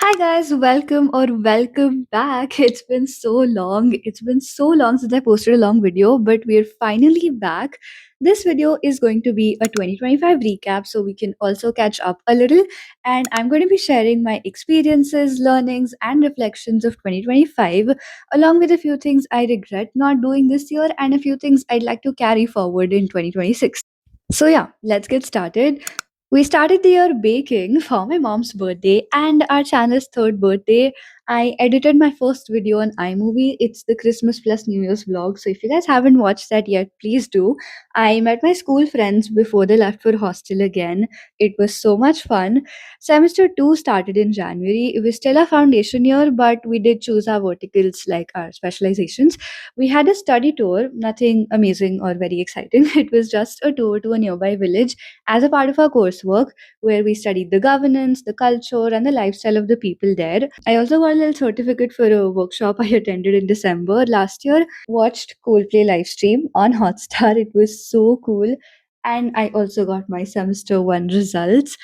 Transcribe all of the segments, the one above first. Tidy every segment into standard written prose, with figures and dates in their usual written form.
Hi guys, welcome back. It's been so long. It's been so long since I posted a long video, but we're finally back. This video is going to be a 2025 recap so we can also catch up a little, and I'm going to be sharing my experiences, learnings and reflections of 2025 along with a few things I regret not doing this year and a few things I'd like to carry forward in 2026. So yeah, let's get started. We started the year baking for my mom's birthday and our channel's third birthday. I edited my first video on iMovie. It's the Christmas plus New Year's vlog. So if you guys haven't watched that yet, please do. I met my school friends before they left for hostel again. It was so much fun. Semester 2 started in January. It was still a foundation year, but we did choose our verticals like our specializations. We had a study tour, nothing amazing or very exciting. It was just a tour to a nearby village as a part of our coursework where we studied the governance, the culture, and the lifestyle of the people there. I also got a little certificate for a workshop I attended in December last year. Watched Coldplay live stream on Hotstar. It was so cool. And I also got my semester one results.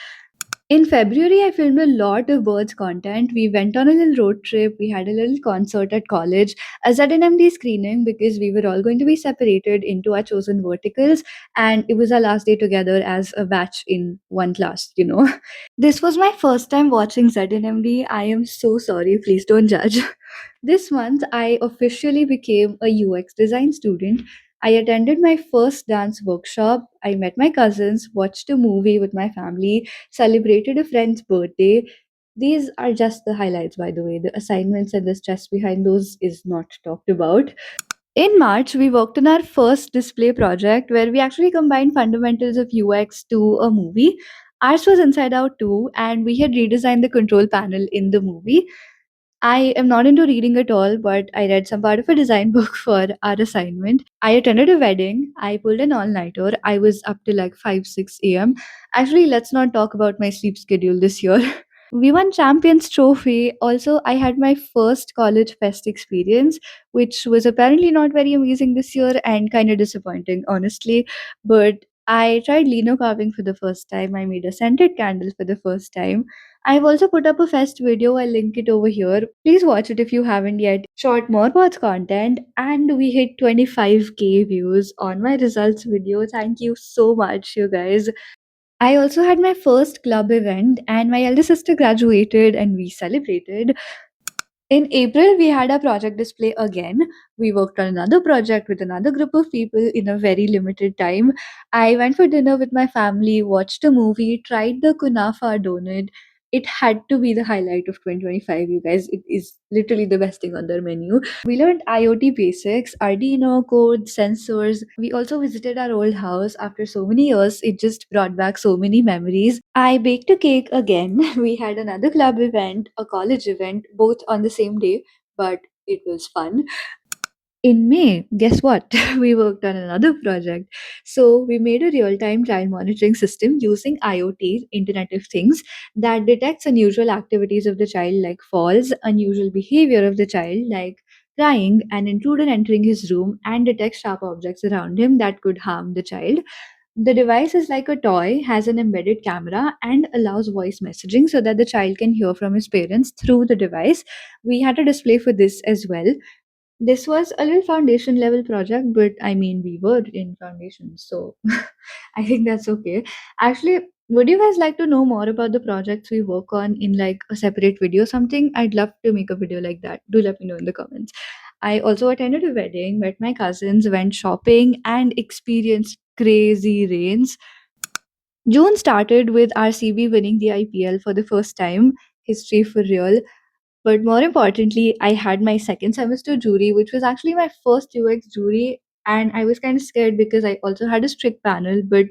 In February, I filmed a lot of birds content. We went on a little road trip. We had a little concert at college, a ZNMD screening because we were all going to be separated into our chosen verticals, and it was our last day together as a batch in one class. This was my first time watching ZNMD. I am so sorry. Please don't judge. This month, I officially became a UX design student. I attended my first dance workshop. I met my cousins, watched a movie with my family, celebrated a friend's birthday. These are just the highlights, by the way. The assignments and the stress behind those is not talked about. In March, we worked on our first display project where we actually combined fundamentals of UX to a movie. Ours was Inside Out 2, and we had redesigned the control panel in the movie. I am not into reading at all, but I read some part of a design book for our assignment. I attended a wedding. I pulled an all nighter. I was up till like 5, 6 a.m. Actually, let's not talk about my sleep schedule this year. We won Champions Trophy. Also, I had my first college fest experience, which was apparently not very amazing this year and kind of disappointing, honestly. But I tried lino carving for the first time. I made a scented candle for the first time. I've also put up a fest video. I'll link it over here. Please watch it if you haven't yet. Short more bots content, and we hit 25k views on my results video. Thank you so much, you guys. I also had my first club event, and my elder sister graduated, and we celebrated. In April, we had a project display again. We worked on another project with another group of people in a very limited time. I went for dinner with my family, watched a movie, tried the kunafa donut. It had to be the highlight of 2025, you guys. It is literally the best thing on their menu. We learned IoT basics, Arduino code, sensors. We also visited our old house after so many years. It just brought back so many memories. I baked a cake again. We had another club event, a college event, both on the same day, but it was fun. In May, guess what? We worked on another project. So, we made a real time child monitoring system using IoT, Internet of Things, that detects unusual activities of the child, like falls, unusual behavior of the child, like crying, an intruder entering his room, and detects sharp objects around him that could harm the child. The device is like a toy, has an embedded camera, and allows voice messaging so that the child can hear from his parents through the device. We had a display for this as well. This was a little foundation level project, but I mean, we were in foundation, so I think that's okay. Actually, would you guys like to know more about the projects we work on in like a separate video or something? I'd love to make a video like that. Do let me know in the comments. I also attended a wedding, met my cousins, went shopping, and experienced crazy rains. June started with RCB winning the IPL for the first time, history for real. But more importantly, I had my second semester jury, which was actually my first UX jury. And I was kind of scared because I also had a strict panel, but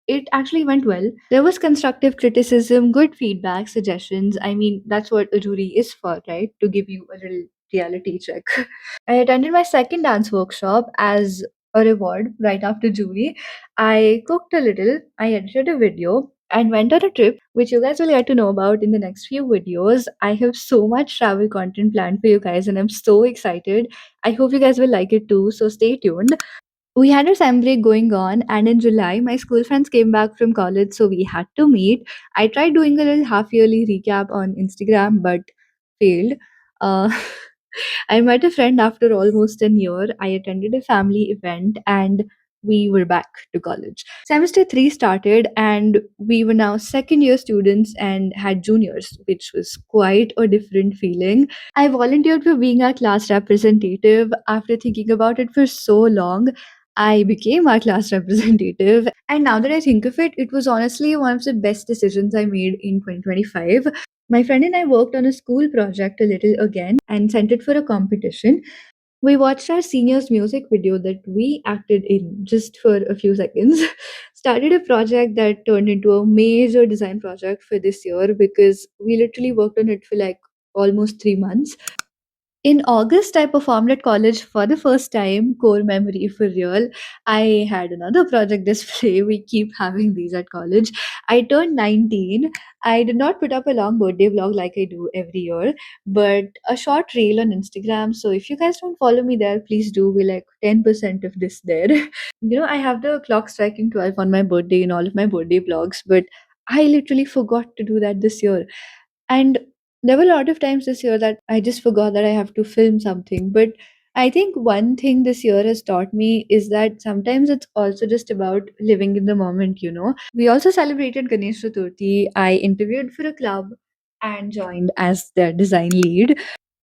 it actually went well. There was constructive criticism, good feedback, suggestions. I mean, that's what a jury is for, right? To give you a little reality check. I attended my second dance workshop as a reward right after jury. I cooked a little, I edited a video, and went on a trip, which you guys will get to know about in the next few videos. I have so much travel content planned for you guys, and I'm so excited. I hope you guys will like it too, so stay tuned. We had a sem break going on, and in July, my school friends came back from college, so we had to meet. I tried doing a little half yearly recap on Instagram, but failed. Uh, I met a friend after almost a year. I attended a family event and we were back to college. Semester 3 started and we were now second year students and had juniors, which was quite a different feeling. I volunteered for being our class representative. After thinking about it for so long, I became our class representative. And now that I think of it, it was honestly one of the best decisions I made in 2025. My friend and I worked on a school project a little again and sent it for a competition. We watched our seniors' music video that we acted in just for a few seconds. Started a project that turned into a major design project for this year because we literally worked on it for like almost 3 months. In August, I performed at college for the first time, core memory for real. I had another project display. We keep having these at college. I turned 19. I did not put up a long birthday vlog like I do every year, but a short reel on Instagram. So if you guys don't follow me there, please do. We like 10% of this there. I have the clock striking 12 on my birthday in all of my birthday vlogs, but I literally forgot to do that this year. And there were a lot of times this year that I just forgot that I have to film something. But I think one thing this year has taught me is that sometimes it's also just about living in the moment. We also celebrated Ganesh Chaturthi. I interviewed for a club and joined as their design lead.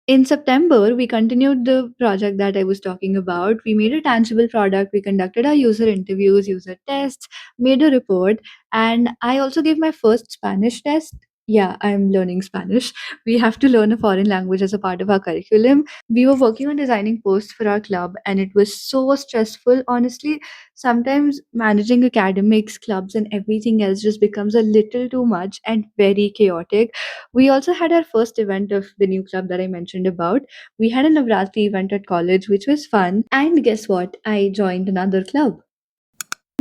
In September, we continued the project that I was talking about. We made a tangible product. We conducted our user interviews, user tests, made a report, and I also gave my first Spanish test. Yeah, I'm learning Spanish. We have to learn a foreign language as a part of our curriculum. We were working on designing posts for our club, and it was so stressful. Honestly, sometimes managing academics, clubs, and everything else just becomes a little too much and very chaotic. We also had our first event of the new club that I mentioned about. We had a Navratri event at college, which was fun. And guess what? I joined another club.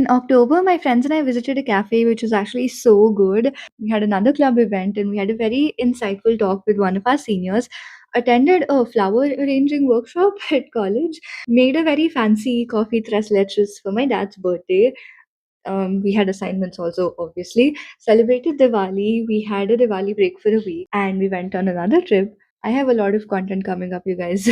In October, my friends and I visited a cafe, which was actually so good. We had another club event and we had a very insightful talk with one of our seniors. Attended a flower arranging workshop at college. Made a very fancy coffee tres leches for my dad's birthday. We had assignments also, obviously. Celebrated Diwali. We had a Diwali break for a week and we went on another trip. I have a lot of content coming up, you guys.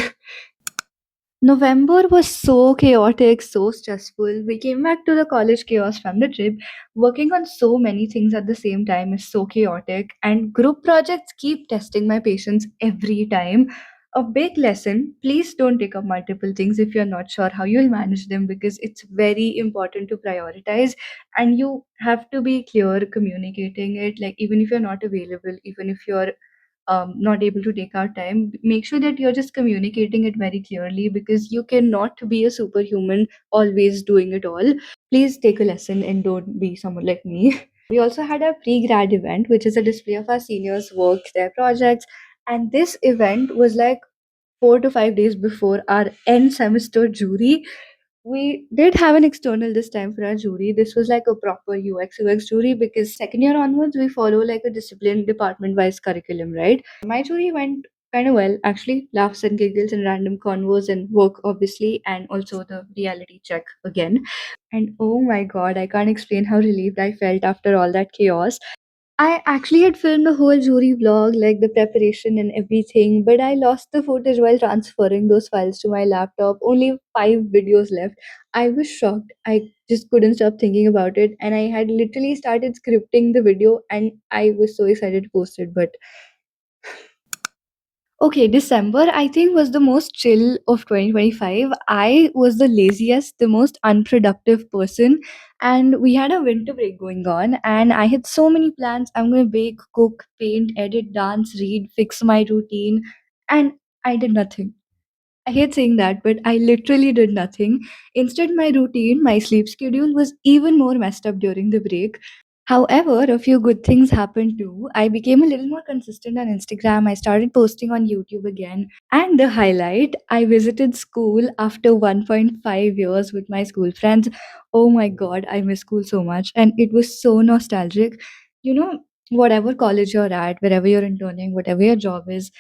November was so chaotic, so stressful. We came back to the college chaos from the trip. Working on so many things at the same time is so chaotic, and group projects keep testing my patience every time. A big lesson, please don't take up multiple things if you're not sure how you'll manage them, because it's very important to prioritize and you have to be clear communicating it. Like, even if you're not available, even if you're not able to take our time, make sure that you're just communicating it very clearly, because you cannot be a superhuman always doing it all. Please take a lesson and don't be someone like me. We also had our pre-grad event, which is a display of our seniors work, their projects, and this event was like 4 to 5 days before our end semester jury. We did have an external this time for our jury. This was like a proper UX jury, because second year onwards we follow like a discipline department wise curriculum, right? My jury went kind of well, actually. Laughs and giggles and random convos and work, obviously, and also the reality check again. And oh my god, I can't explain how relieved I felt after all that chaos. I actually had filmed a whole jury vlog, like the preparation and everything, but I lost the footage while transferring those files to my laptop. Only 5 videos left. I was shocked. I just couldn't stop thinking about it, and I had literally started scripting the video, and I was so excited to post it, but okay, December I think was the most chill of 2025. I was the laziest, the most unproductive person, and we had a winter break going on, and I had so many plans. I'm going to bake, cook, paint, edit, dance, read, fix my routine, and I did nothing. I hate saying that, but I literally did nothing. Instead, my routine, my sleep schedule was even more messed up during the break. However, a few good things happened too. I became a little more consistent on Instagram. I started posting on YouTube again. And the highlight, I visited school after 1.5 years with my school friends. Oh my god, I miss school so much. And it was so nostalgic. You know, whatever college you're at, wherever you're interning, whatever your job is,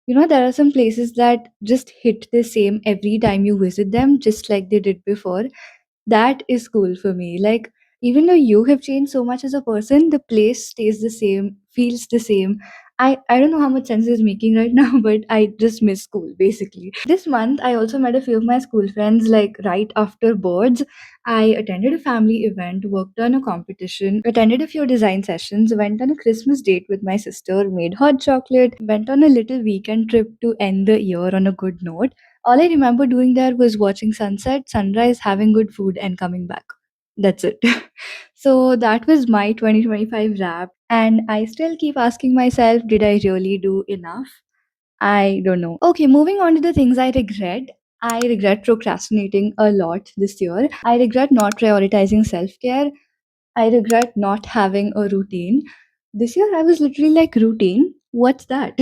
there are some places that just hit the same every time you visit them, just like they did before. That is cool for me. Like, even though you have changed so much as a person, the place stays the same, feels the same. I don't know how much sense is making right now, but I just miss school basically. This month I also met a few of my school friends like right after boards. I attended a family event, worked on a competition, attended a few design sessions, went on a Christmas date with my sister, made hot chocolate, went on a little weekend trip to end the year on a good note. All I remember doing there was watching sunset, sunrise, having good food, and coming back. That's it. So that was my 2025 wrap. And I still keep asking myself, did I really do enough? I don't know. Okay, moving on to the things I regret. I regret procrastinating a lot this year. I regret not prioritizing self care. I regret not having a routine. This year I was literally like, routine? What's that?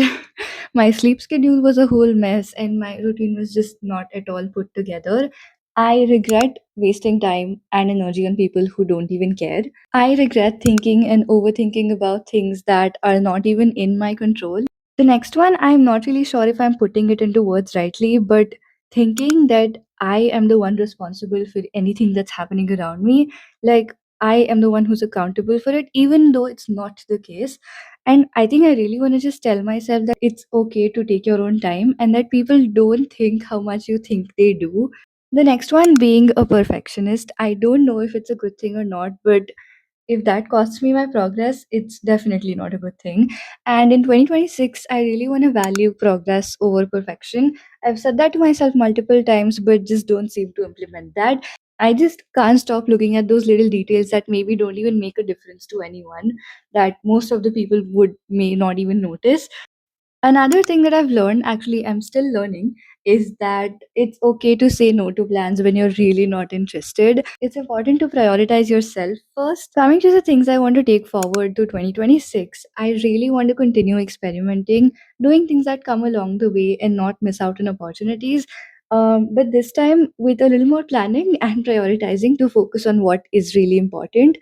My sleep schedule was a whole mess and my routine was just not at all put together. I regret wasting time and energy on people who don't even care. I regret thinking and overthinking about things that are not even in my control. The next one, I'm not really sure if I'm putting it into words rightly, but thinking that I am the one responsible for anything that's happening around me. Like, I am the one who's accountable for it, even though it's not the case. And I think I really want to just tell myself that it's okay to take your own time and that people don't think how much you think they do. The next one, being a perfectionist. I don't know if it's a good thing or not, but if that costs me my progress, it's definitely not a good thing. And in 2026, I really want to value progress over perfection. I've said that to myself multiple times, but just don't seem to implement that. I just can't stop looking at those little details that maybe don't even make a difference to anyone, that most of the people would may not even notice. Another thing that I've learned, actually, I'm still learning, is that it's okay to say no to plans when you're really not interested. It's important to prioritize yourself first. Coming to the things I want to take forward to 2026, I really want to continue experimenting, doing things that come along the way and not miss out on opportunities. But this time with a little more planning and prioritizing to focus on what is really important,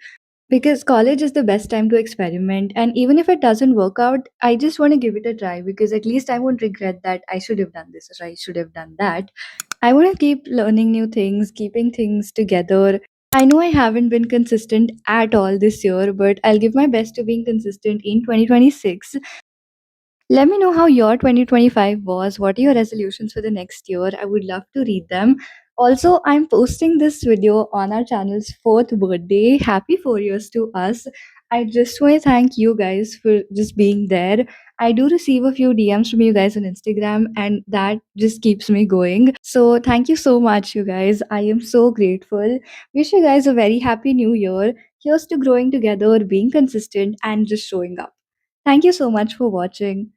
because college is the best time to experiment. And even if it doesn't work out, I just want to give it a try because at least I won't regret that I should have done this or I should have done that. I want to keep learning new things, keeping things together. I know I haven't been consistent at all this year, but I'll give my best to being consistent in 2026. Let me know how your 2025 was. What are your resolutions for the next year? I would love to read them. Also, I'm posting this video on our channel's fourth birthday. Happy 4 years to us. I just want to thank you guys for just being there. I do receive a few DMs from you guys on Instagram, and that just keeps me going. So, thank you so much, you guys. I am so grateful. Wish you guys a very happy new year. Here's to growing together, being consistent, and just showing up. Thank you so much for watching.